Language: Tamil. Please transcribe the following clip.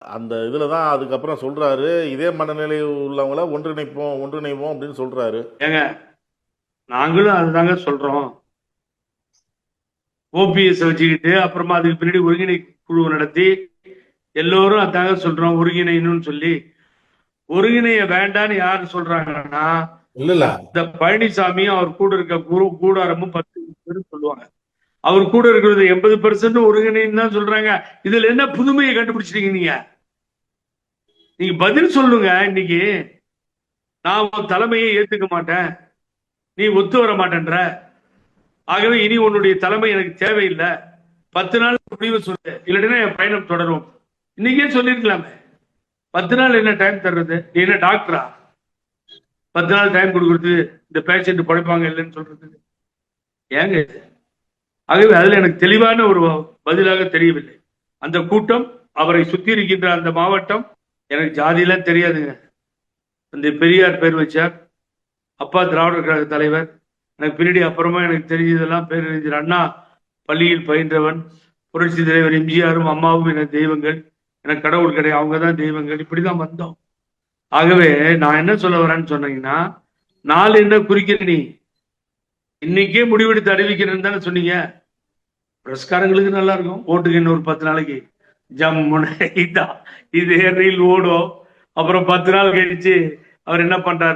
அந்த இதுல தான் அதுக்கப்புறம் சொல்றாரு, இதே மனநிலை உள்ளவங்கள ஒன்றிணைப்போம் அப்படின்னு சொல்றாரு. ஏங்க நாங்களும் அதுதாங்க சொல்றோம். ஓபிஎஸ் வச்சுக்கிட்டு அப்புறமா அதுக்கு பின்னாடி ஒருங்கிணை குழு நடத்தி எல்லோரும் அதாங்க சொல்றோம் ஒருங்கிணைன்னு சொல்லி. ஒருங்கிணைய வேண்டான்னு யாரு சொல்றாங்கன்னா இல்ல இந்த பழனிசாமி அவர் கூட இருக்க கூடாரமும் 10 பேரும் சொல்லுவாங்க. அவர் கூட இருக்கிறது 80% ஒருங்கிணைன்னு தான் சொல்றாங்க. இதுல என்ன புதுமையை கண்டுபிடிச்சிட்டீங்க நீங்க? நீங்க பதில் சொல்லுங்க. இன்னைக்கு நான் உன் தலைமையை ஏத்துக்க மாட்டேன், நீ ஒத்து வர மாட்டேன்ற, ஆகவே இனி உன்னுடைய தலைமை எனக்கு தேவையில்லை, 10 நாள் முடிவு சொல்லு, இல்லைன்னா என் பயணம் தொடரும். இன்னைக்கே சொல்லிருக்கலாமே. 10 நாள் என்ன டைம் தர்றது? நீ என்ன டாக்டரா? 10 நாள் டைம் கொடுக்கறது இந்த பேஷண்ட் படைப்பாங்க இல்லைன்னு சொல்றது ஏங்க? ஆகவே அதுல எனக்கு தெளிவான ஒரு பதிலாக தெரியவில்லை. அந்த கூட்டம், அவரை சுத்தி இருக்கின்ற அந்த மாவட்டம், எனக்கு ஜாதியெல்லாம் தெரியாதுங்க. அந்த பெரியார் பேர் வச்சார், அப்பா திராவிடர் கழக தலைவர், எனக்கு பின்னாடி அப்புறமா எனக்கு தெரிஞ்சதெல்லாம் பேரறிஞர் அண்ணா பள்ளியில் பயின்றவன், புரட்சி தலைவர் எம்ஜிஆரும் அம்மாவும் எனக்கு தெய்வங்கள், எனக்கு கடவுள் கிடையாது, அவங்க தான் தெய்வங்கள். இப்படிதான் வந்தோம். ஆகவே நான் என்ன சொல்ல வரேன்னு சொன்னீங்கன்னா, நாலு என்ன குறிக்கிற நீ இன்னைக்கே முடிவெடுத்து அறிவிக்கிறேன்னு தானே சொன்னீங்க. பிரஸ்காரங்களுக்கு நல்லா இருக்கும், ஓட்டுக்கு இன்னொரு 10 நாளைக்கு ஜம்முன்னு இதான் இது ரீல் ஓடும். அப்புறம் 10 நாள் கழிச்சு அவர் என்ன பண்றாரு?